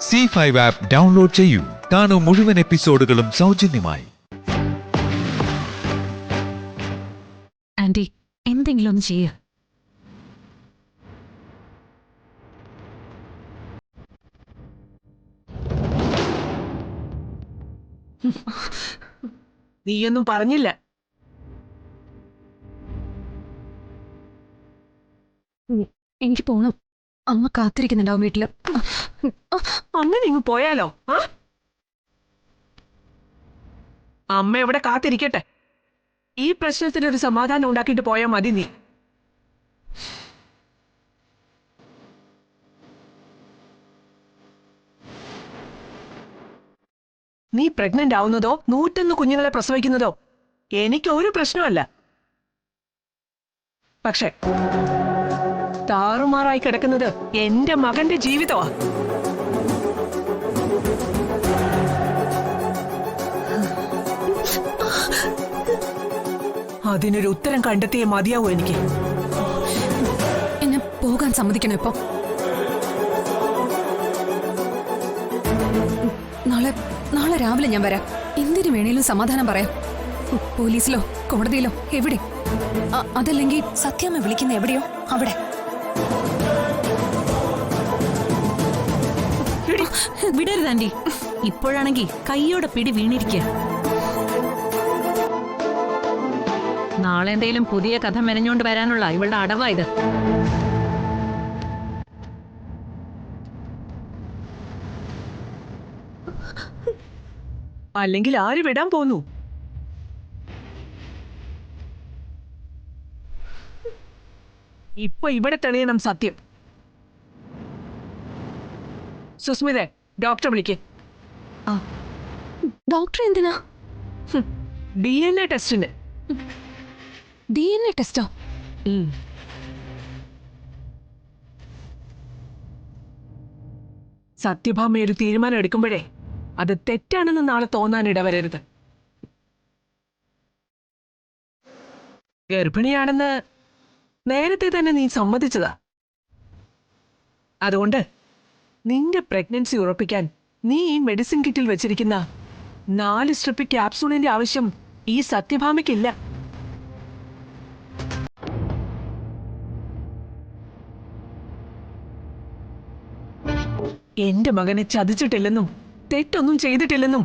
C5 app download ചെയ്യൂ. കാണൂ മുഴുവൻ എപ്പിസോഡുകളും സൗജന്യമായി. ആന്റി, എന്തെങ്കിലും ഒന്ന് ചെയ്യ. നീയൊന്നും പറഞ്ഞില്ല. എനിക്ക് പോണം. അമ്മ കാത്തിരിക്കുന്നുണ്ടാവും വീട്ടില്. അങ്ങനെ ഇങ്ങ് പോയാലോ? അമ്മ എവിടെ കാത്തിരിക്കട്ടെ. ഈ പ്രശ്നത്തിനൊരു സമാധാനം ഉണ്ടാക്കിയിട്ട് പോയാൽ മതി. നീ പ്രഗ്നന്റ് ആവുന്നതോ 101 കുഞ്ഞുങ്ങളെ പ്രസവിക്കുന്നതോ എനിക്ക് ഒരു പ്രശ്നമല്ല. പക്ഷെ താറുമാറായി കിടക്കുന്നത് എന്റെ മകന്റെ ജീവിതമാ. അതിനൊരു ഉത്തരം കണ്ടെത്തിയേ മതിയാവൂ എനിക്ക്. എന്നെ പോകാൻ സമ്മതിക്കണം ഇപ്പൊ. നാളെ രാവിലെ ഞാൻ വരാം. എന്തിനു വേണേലും സമാധാനം പറയാം. പോലീസിലോ കോടതിയിലോ എവിടെ. അതല്ലെങ്കിൽ സത്യമ്മ വിളിക്കുന്ന എവിടെയോ അവിടെ. വിടരുത് ആന്റി. ഇപ്പോഴാണെങ്കിൽ കൈയോടെ പിടി വീണിരിക്കുക. നാളെ എന്തേലും പുതിയ കഥ മെനഞ്ഞോണ്ട് വരാനുള്ള ഇവളുടെ അടവായത്. അല്ലെങ്കിൽ ആര് വിടാൻ പോന്നു? ഇപ്പൊ ഇവിടെ തെളിയണം സത്യം. സുസ്മിതേ, ഡോക്ടറെ വിളിക്ക്. ഡോക്ടർ എന്തിനാ? DNA ടെസ്റ്റിന്. DNA ടെസ്റ്റോ? സത്യഭാമ ഒരു തീരുമാനം എടുക്കുമ്പോഴേ അത് തെറ്റാണെന്ന് നാളെ തോന്നാൻ ഇടവരരുത്. ഗർഭിണിയാണെന്ന് നേരത്തെ തന്നെ നീ സമ്മതിച്ചതാ. അതുകൊണ്ട് നിന്റെ പ്രഗ്നൻസി ഉറപ്പിക്കാൻ നീ ഈ മെഡിസിൻ കിറ്റിൽ വെച്ചിരിക്കുന്ന 4 സ്ട്രിപ്പ് ക്യാപ്സൂളിന്റെ ആവശ്യം ഈ സത്യഭാമയ്ക്കില്ല. എന്റെ മകനെ ചതിച്ചിട്ടില്ലെന്നും തെറ്റൊന്നും ചെയ്തിട്ടില്ലെന്നും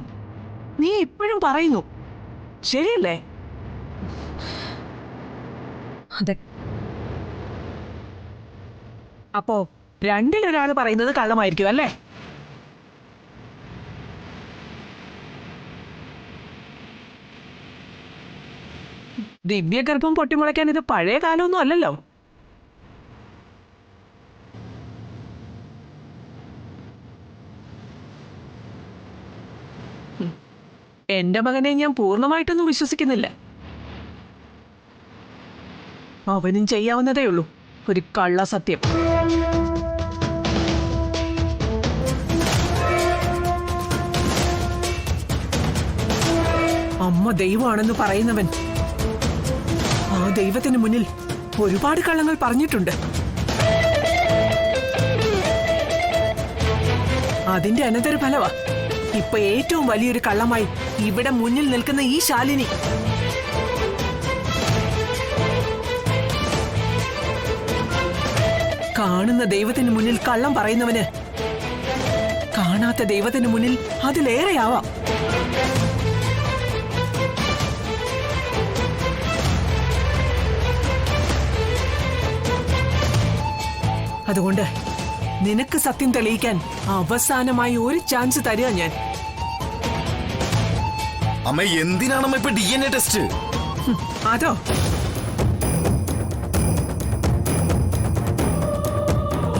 നീ ഇപ്പോഴും പറയുന്നു, ശരിയല്ലേ? അതെ. അപ്പോ രണ്ടിലൊരാൾ പറയുന്നത് കള്ളമായിരിക്കും അല്ലേ? ദിവ്യഗർഭം പൊട്ടിമുളയ്ക്കാൻ ഇത് പഴയ കാലമൊന്നും അല്ലല്ലോ. എന്റെ മകനെ ഞാൻ പൂർണ്ണമായിട്ടൊന്നും വിശ്വസിക്കുന്നില്ല. അവനും ചെയ്യാവുന്നതേ ഉള്ളൂ ഒരു കള്ള സത്യം. അമ്മ ദൈവമാണെന്ന് പറയുന്നവൻ ആ ദൈവത്തിന് മുന്നിൽ ഒരുപാട് കള്ളങ്ങൾ പറഞ്ഞിട്ടുണ്ട്. അതിന്റെ അനന്തര ഫലവാ ഇപ്പൊ ഏറ്റവും വലിയൊരു കള്ളമായി ഇവിടെ മുന്നിൽ നിൽക്കുന്ന ഈ ശാലിനി. കാണുന്ന ദൈവത്തിന് മുന്നിൽ കള്ളം പറയുന്നവന് കാണാത്ത ദൈവത്തിന് മുന്നിൽ അതിലേറെയാവാം. അതുകൊണ്ട് നിനക്ക് സത്യം തെളിയിക്കാൻ അവസാനമായി ഒരു ചാൻസ് തരിക ഞാൻ. അമ്മ എന്തിനാണമ്മ ഇപ്പൊ DNA ടെസ്റ്റ്? അതോ,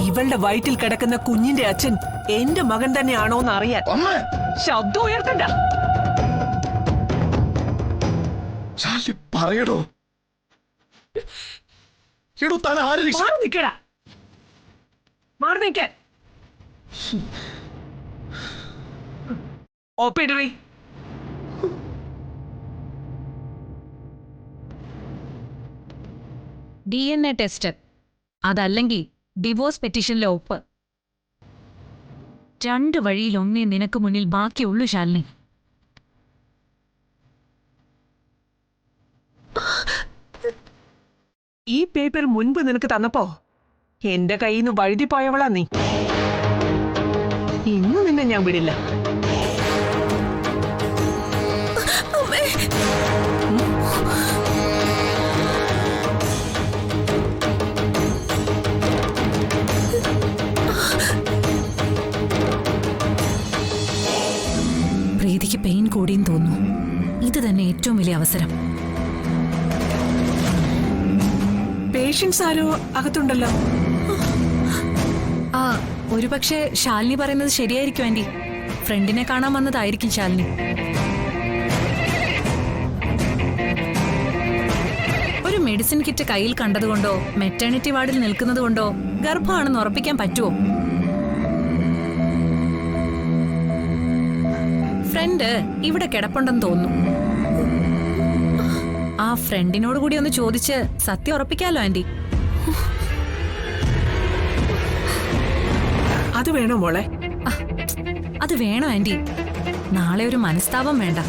ഇവളുടെ വയറ്റിൽ കിടക്കുന്ന കുഞ്ഞിന്റെ അച്ഛൻ എന്റെ മകൻ തന്നെയാണോ എന്ന് അറിയാൻ. ശബ്ദം ഉയർത്തണ്ട. പറയടോ. നിക്കടാ, മാറി നിൽക്കാൻ. ഓപ്പിടറി. DNA test. അതല്ലെങ്കിൽ ഡിവോഴ്സ് പെറ്റീഷനിലെ ഒപ്പ്. രണ്ട് വഴിയിലൊന്നേ നിനക്ക് മുന്നിൽ ബാക്കിയുള്ളൂ ശാലിനി. ഈ പേപ്പർ മുൻപ് നിനക്ക് തന്നപ്പോ എന്റെ കയ്യിൽ നിന്ന് വഴുതി പോയവളാ നീ. ഇന്ന് നിന്നെ ഞാൻ വിടില്ല. പ്രീതിക്ക് പെയിൻ കൂടിയെന്ന് തോന്നുന്നു. ഇത് തന്നെ ഏറ്റവും വലിയ അവസരം. പേഷ്യൻസ് ആരോ അകത്തുണ്ടല്ലോ. ആ, ഒരുപക്ഷെ ശാലിനി പറയുന്നത് ശരിയായിരിക്കും ആന്റി. ഫ്രണ്ടിനെ കാണാൻ വന്നതായിരിക്കും ശാലിനി. ഒരു മെഡിസിൻ കിറ്റ് കയ്യിൽ കണ്ടതുകൊണ്ടോ മെറ്റേണിറ്റി വാർഡിൽ നിൽക്കുന്നത് കൊണ്ടോ ഗർഭമാണെന്ന് ഉറപ്പിക്കാൻ പറ്റുമോ? ഫ്രണ്ട് ഇവിടെ കിടപ്പുണ്ടെന്ന് തോന്നുന്നു. ആ ഫ്രണ്ടിനോട് കൂടി ഒന്ന് ചോദിച്ച് സത്യം ഉറപ്പിക്കാലോ ആന്റി. അത് വേണോ മോളെ? അത് വേണോ ആന്റി? നാളെ ഒരു മനസ്താപം വേണ്ട.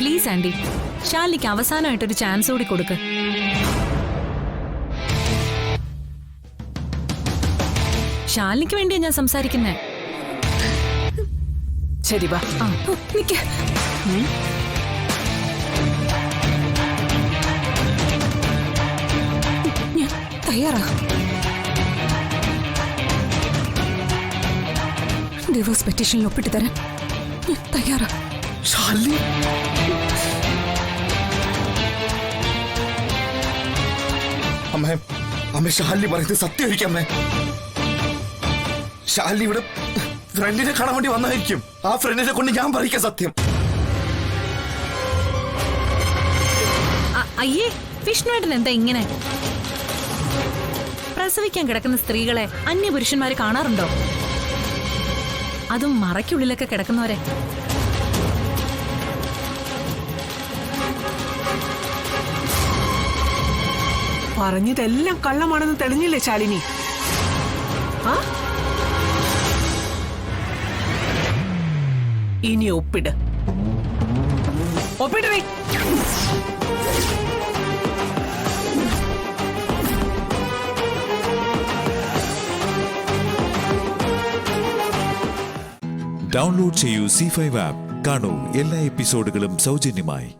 പ്ലീസ് ആന്റി, ശാലിനിക്ക് അവസാനമായിട്ടൊരു ചാൻസ് കൂടി കൊടുക്ക്. ശാലിനിക്ക് വേണ്ടിയാ ഞാൻ സംസാരിക്കുന്നേ. ശരി വാ. നിക്ക്. ഞാൻ തയ്യാറാ. ഡിവോഴ്സ് പെറ്റീഷനിൽ ഒപ്പിട്ട് തരാൻ ഞാൻ തയ്യാറാ. ശാലിനി അമ്മേ, അമ്മ ശാലിനി പറയുന്നത് സത്യമായിരിക്കും അമ്മേ. ശാലിനി ഇവിടെ ഫ്രണ്ടിനെ കാണാൻ വേണ്ടി വന്നായിരിക്കും. ആ ഫ്രണ്ടിനെ കൊണ്ട് ഞാൻ പറയിക്കാം സത്യം. അയ്യേ, വിഷ്ണുവേട്ടൻ എന്താ ഇങ്ങനെ? പ്രസവിക്കാൻ കിടക്കുന്ന സ്ത്രീകളെ അന്യപുരുഷന്മാര് കാണാറുണ്ടോ? അതും മറയ്ക്കുള്ളിലൊക്കെ കിടക്കുന്നവരെ. പറഞ്ഞതെല്ലാം കള്ളമാണെന്ന് തെളിഞ്ഞില്ലേ ശാലിനി? ആ, ഇനി ഒപ്പിട്. ഒപ്പിടേ. ഡൗൺലോഡ് ചെയ്യൂ C5 ആപ്പ്. കാണൂ എല്ലാ എപ്പിസോഡുകളും സൗജന്യമായി.